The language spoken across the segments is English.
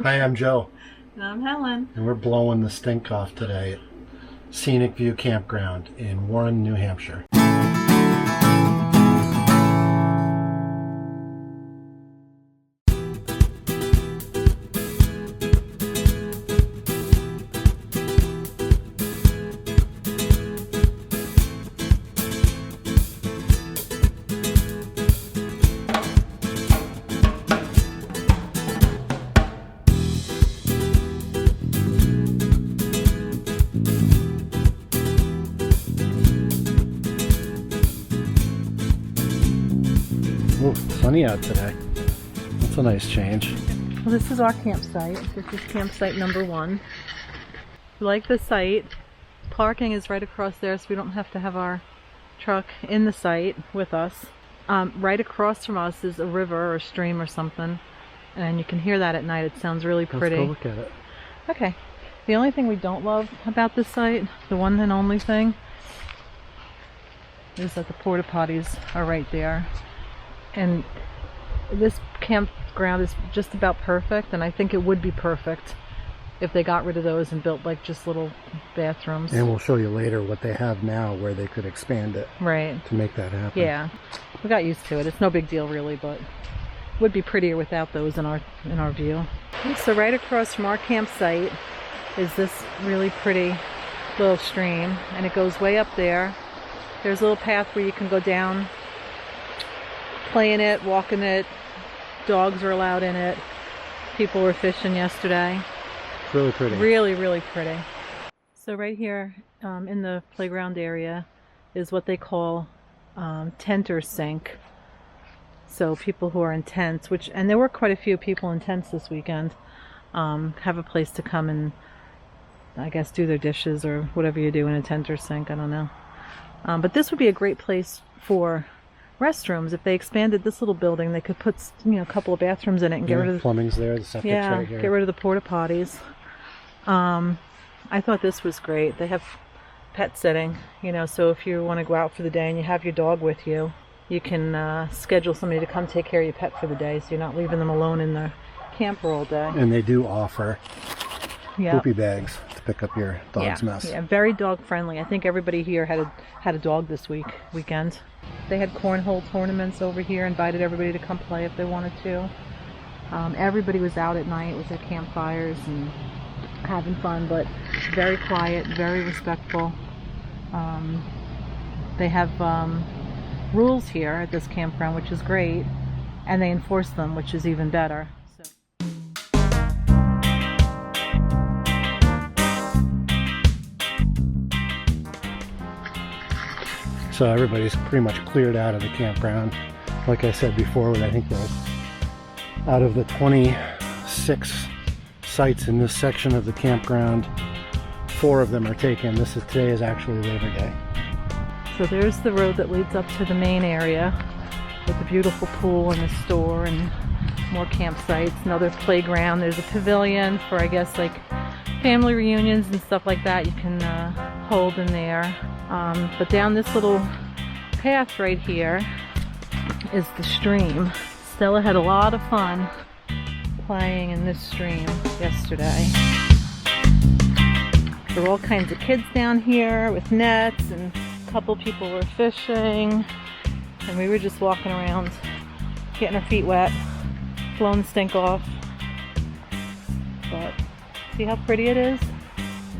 Hi, I'm Joe. And I'm Helen. And we're blowing the stink off today at Scenic View Campground in Warren, New Hampshire. Oh, sunny out today. That's a nice change. Well, this is our campsite. This is campsite number 1. We like the site. Parking is right across there, so we don't have to have our truck in the site with us. Right across from us is a river or a stream or something, and you can hear that at night. It sounds really pretty. Let's go look at it. Okay. The only thing we don't love about this site, the one and only thing, is that the porta potties are right there. And this campground is just about perfect, and I think it would be perfect if they got rid of those and built like just little bathrooms. And we'll show you later what they have now where they could expand it. Right. To make that happen. Yeah. We got used to it. It's no big deal really, but it would be prettier without those in our view. So right across from our campsite is this really pretty little stream, and it goes way up there. There's a little path where you can go down, play in it, walk in it. Dogs are allowed in it. People were fishing yesterday. It's really pretty. Really, really pretty. So right here in the playground area is what they call tenter sink. So people who are in tents, and there were quite a few people in tents this weekend, have a place to come and I guess do their dishes or whatever you do in a tenter sink. I don't know. But this would be a great place for restrooms. If they expanded this little building, they could put a couple of bathrooms in it and get rid of the plumbing's there, the septic's right here. Get rid of the porta potties. I thought this was great. They have pet sitting, so if you want to go out for the day and you have your dog with you, you can schedule somebody to come take care of your pet for the day, so you're not leaving them alone in the camper all day. And they do offer poopy bags to pick up your dog's mess. Yeah, very dog friendly. I think everybody here had a dog this weekend. They had cornhole tournaments over here, invited everybody to come play if they wanted to. Everybody was out at night with their campfires and having fun, but very quiet, very respectful. They have rules here at this campground, which is great, and they enforce them, which is even better. So everybody's pretty much cleared out of the campground. Like I said before, I think that out of the 26 sites in this section of the campground, 4 of them are taken. Today is actually Labor Day. So there's the road that leads up to the main area with the beautiful pool and the store and more campsites, another playground. There's a pavilion for, I guess, like family reunions and stuff like that you can hold in there. But down this little path right here is the stream. Stella had a lot of fun playing in this stream yesterday. There were all kinds of kids down here with nets, and a couple people were fishing, and we were just walking around getting our feet wet, blowing the stink off. But see how pretty it is?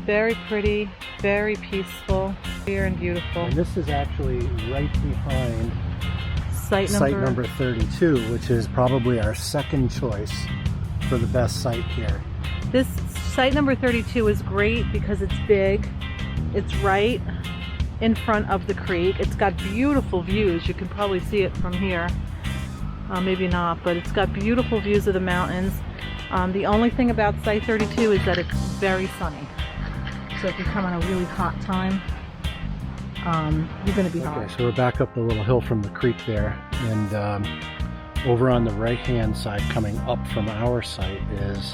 Very pretty, very peaceful, clear and beautiful. And this is actually right behind site number 32, which is probably our second choice for the best site here. This site number 32 is great because it's big. It's right in front of the creek. It's got beautiful views. You can probably see it from here. Maybe not, but it's got beautiful views of the mountains. The only thing about site 32 is that it's very sunny. So if you come on a really hot time, you're going to be hot. Okay, so we're back up the little hill from the creek there, and over on the right-hand side, coming up from our site, is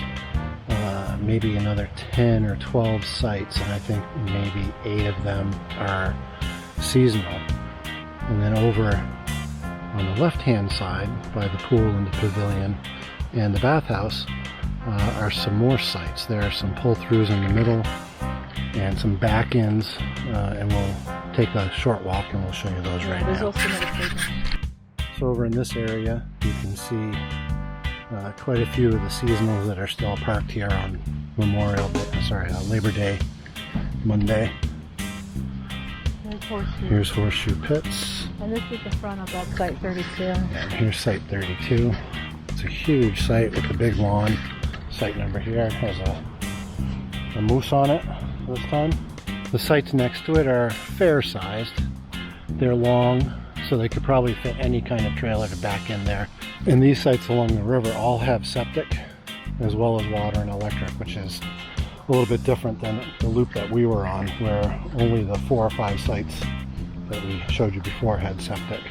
maybe another 10 or 12 sites, and I think maybe 8 of them are seasonal. And then over on the left-hand side, by the pool and the pavilion and the bathhouse, are some more sites. There are some pull-throughs in the middle and some back ends, and we'll take a short walk and we'll show you those right There's now. also another playground. So over in this area, you can see quite a few of the seasonals that are still parked here on Labor Day, Monday. There's Horseshoe. Here's Horseshoe Pits. And this is the front of that site 32. And here's site 32. It's a huge site with a big lawn. Site number here has a moose on it this time. The sites next to it are fair sized. They're long, so they could probably fit any kind of trailer to back in there. And these sites along the river all have septic as well as water and electric, which is a little bit different than the loop that we were on, where only the 4 or 5 sites that we showed you before had septic.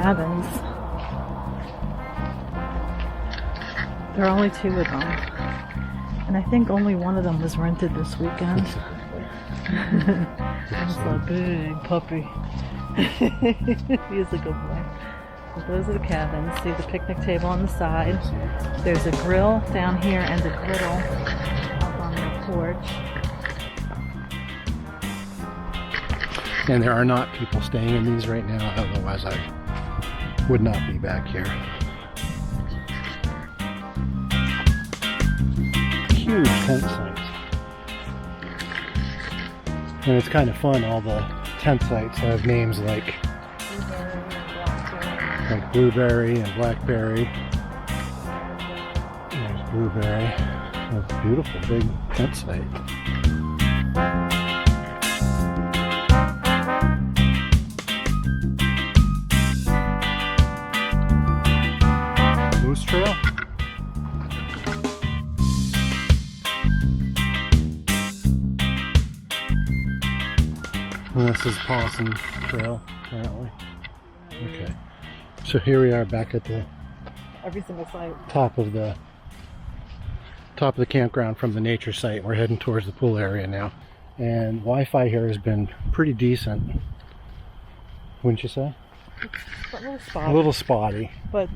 Cabins. There are only 2 of them, and I think only one of them was rented this weekend. That's a big puppy. He's a good boy. So those are the cabins. See the picnic table on the side. There's a grill down here and a griddle up on the porch. And there are not people staying in these right now, otherwise I would not be back here. Huge tent sites. And it's kind of fun, all the tent sites have names like blueberry and blackberry. There's blueberry. That's a beautiful big tent site. Trail. And this is Possum Trail, apparently. Okay. So here we are back at the Every single site. top of the campground from the nature site. We're heading towards the pool area now. And Wi-Fi here has been pretty decent. Wouldn't you say? It's a little spotty. A little spotty. But,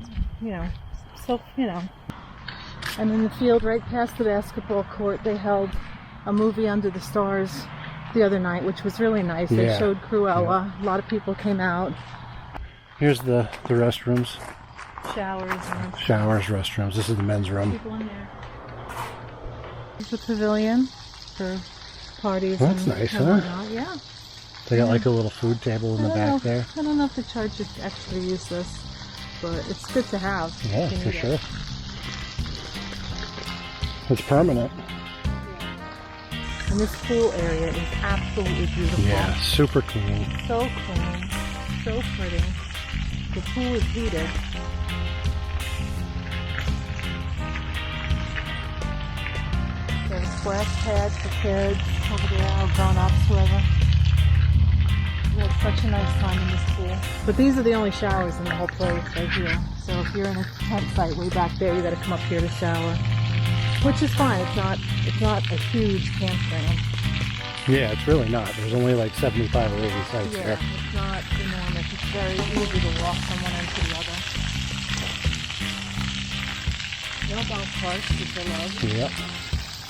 And in the field right past the basketball court, they held a movie under the stars the other night, which was really nice. They showed Cruella. Yeah. A lot of people came out. Here's the restrooms. Showers, restrooms. This is the men's room. people in there. There's a pavilion for parties. That's and nice, and huh? whatnot. Yeah. They got like a little food table in the back there. I don't know if they charge you extra to use this, but it's good to have. Yeah, if you for need sure. it. It's permanent. And this pool area is absolutely beautiful. Yeah, super clean. So clean, so pretty. The pool is heated. There's a splash pad for kids over there, or grown-ups, whoever. We had such a nice time in this pool. But these are the only showers in the whole place right here. So if you're in a tent site way back there, you got to come up here to shower. Which is fine. It's not a huge campground. Yeah, it's really not. There's only like 75 or 80 sites Yeah, here. it's not enormous. It's very easy to walk from one end to the other. No golf carts, which I love. Yep.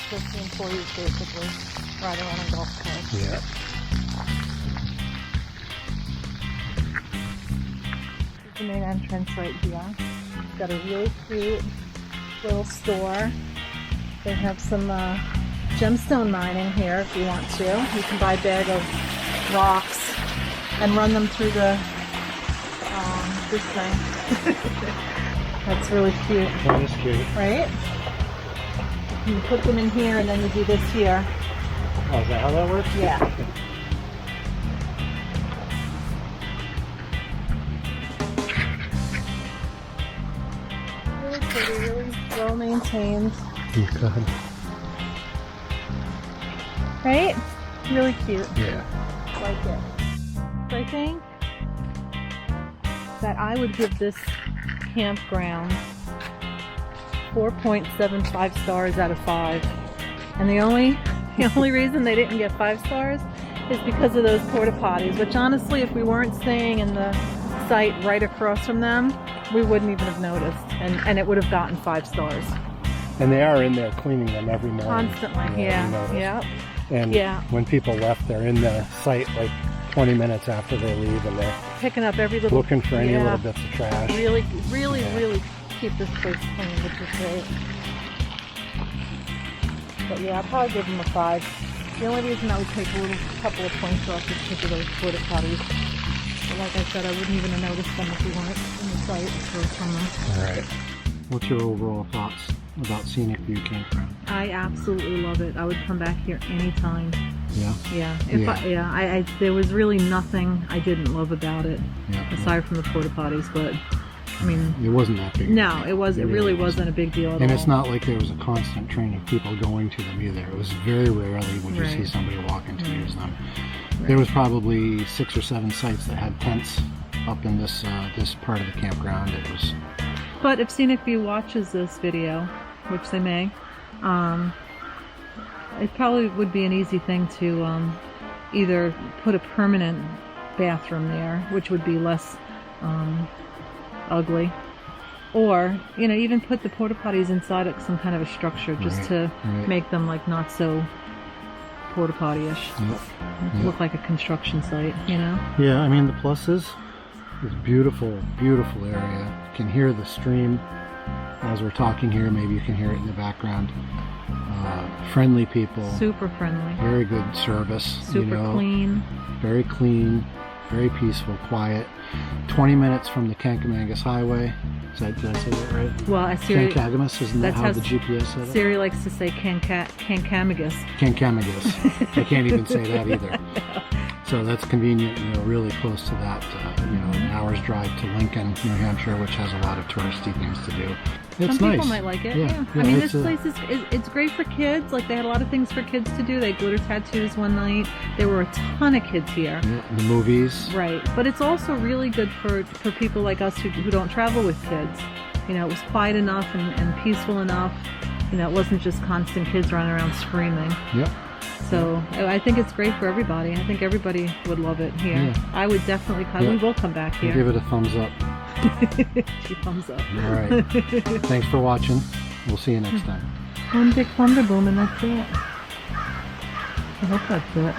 Just the employees basically ride around on golf carts. Yep. This is the main entrance right here. It's got a really cute little store. They have some gemstone mining here if you want to. You can buy a bag of rocks and run them through the this thing. That's really cute. That is cute. Right? You put them in here and then you do this here. Oh, is that how that works? Yeah. pretty, really well maintained. God. Right? Really cute. Yeah. Like it. So I think that I would give this campground 4.75 stars out of 5. And the only reason they didn't get 5 stars is because of those porta potties, which honestly, if we weren't staying in the site right across from them, we wouldn't even have noticed, and it would have gotten 5 stars. And they are in there cleaning them every morning. Constantly, yeah. And when people left, they're in the site like 20 minutes after they leave, and they're picking up every little, looking for any little bits of trash. Really keep this place clean, which is great. But yeah, I'll probably give them a 5. The only reason I would take a couple of points off is because of those porta potties. But like I said, I wouldn't even have noticed them if we weren't in the site across from them. All right. What's your overall thoughts about Scenic View Campground? I absolutely love it. I would come back here anytime. Yeah? Yeah. There was really nothing I didn't love about it, aside from the porta potties, but I mean, it wasn't that big. No, it really wasn't a big deal at all. And it's not like there was a constant train of people going to them either. It was very rarely would you see somebody walking to use them. There was probably 6 or 7 sites that had tents up in this this part of the campground. It was. But if Scenic View watches this video, which they may, it probably would be an easy thing to either put a permanent bathroom there, which would be less ugly, or even put the porta potties inside of some kind of a structure just to make them like not so porta potty-ish. Look like a construction site, Yeah, I mean the pluses. It's beautiful area. You can hear the stream as we're talking here. Maybe you can hear it in the background. Friendly people. Super friendly. Very good service. Super clean. Very clean. Very peaceful, quiet. 20 minutes from the Kankamangas Highway. Did I say that right? Well, Siri... Kankamas, isn't that how the GPS said it? Siri likes to say Kankamagas. Kankamagas. I can't even say that either. So that's convenient, really close to that, an hour's drive to Lincoln, New Hampshire, which has a lot of touristy things to do. It's Some nice. people might like it, yeah. I mean, this place it's great for kids. Like, they had a lot of things for kids to do. They had glitter tattoos one night. There were a ton of kids here. Yeah, the movies. Right. But it's also really good for people like us who don't travel with kids. It was quiet enough and peaceful enough. It wasn't just constant kids running around screaming. Yep. So I think it's great for everybody. I think everybody would love it here. Yeah. I would definitely come. We will come back here. Give it a thumbs up. She thumbs up. All right. Thanks for watching. We'll see you next time. One big thunder boom and that's it. I hope that's it.